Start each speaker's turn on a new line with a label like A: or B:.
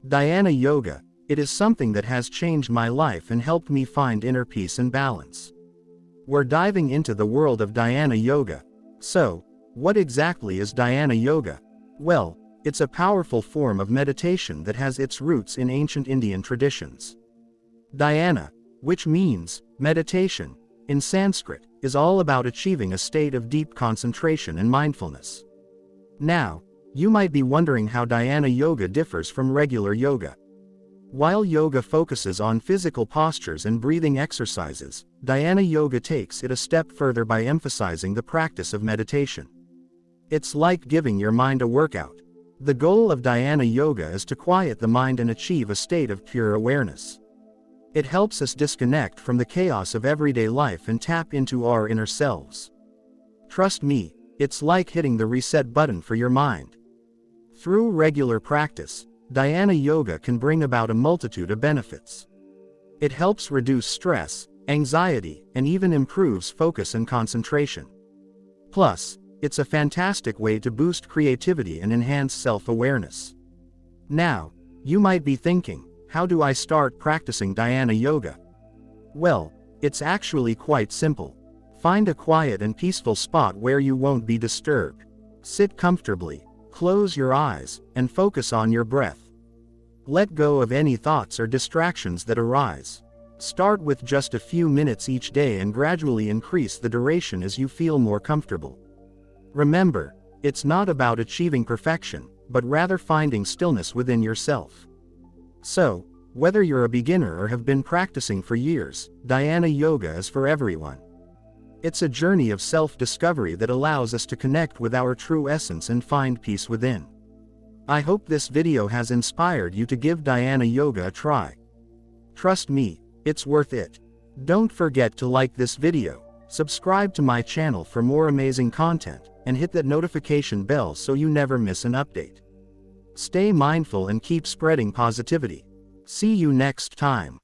A: Dhyana Yoga, it is something that has changed my life and helped me find inner peace and balance. We're diving into the world of Dhyana Yoga. So, what exactly is Dhyana Yoga? Well, it's a powerful form of meditation that has its roots in ancient Indian traditions. Dhyana, which means meditation, in Sanskrit, is all about achieving a state of deep concentration and mindfulness. Now, you might be wondering how Dhyana Yoga differs from regular yoga. While yoga focuses on physical postures and breathing exercises, Dhyana Yoga takes it a step further by emphasizing the practice of meditation. It's like giving your mind a workout. The goal of Dhyana Yoga is to quiet the mind and achieve a state of pure awareness. It helps us disconnect from the chaos of everyday life and tap into our inner selves. Trust me, it's like hitting the reset button for your mind. Through regular practice, Dhyana Yoga can bring about a multitude of benefits. It helps reduce stress, anxiety, and even improves focus and concentration. Plus, it's a fantastic way to boost creativity and enhance self-awareness. Now, you might be thinking, how do I start practicing Dhyana Yoga? Well, it's actually quite simple. Find a quiet and peaceful spot where you won't be disturbed. Sit comfortably, close your eyes, and focus on your breath. Let go of any thoughts or distractions that arise. Start with just a few minutes each day and gradually increase the duration as you feel more comfortable. Remember, it's not about achieving perfection, but rather finding stillness within yourself. So, whether you're a beginner or have been practicing for years, Dhyana Yoga is for everyone. It's a journey of self-discovery that allows us to connect with our true essence and find peace within. I hope this video has inspired you to give Dhyana Yoga a try. Trust me, it's worth it. Don't forget to like this video, subscribe to my channel for more amazing content, and hit that notification bell so you never miss an update. Stay mindful and keep spreading positivity. See you next time.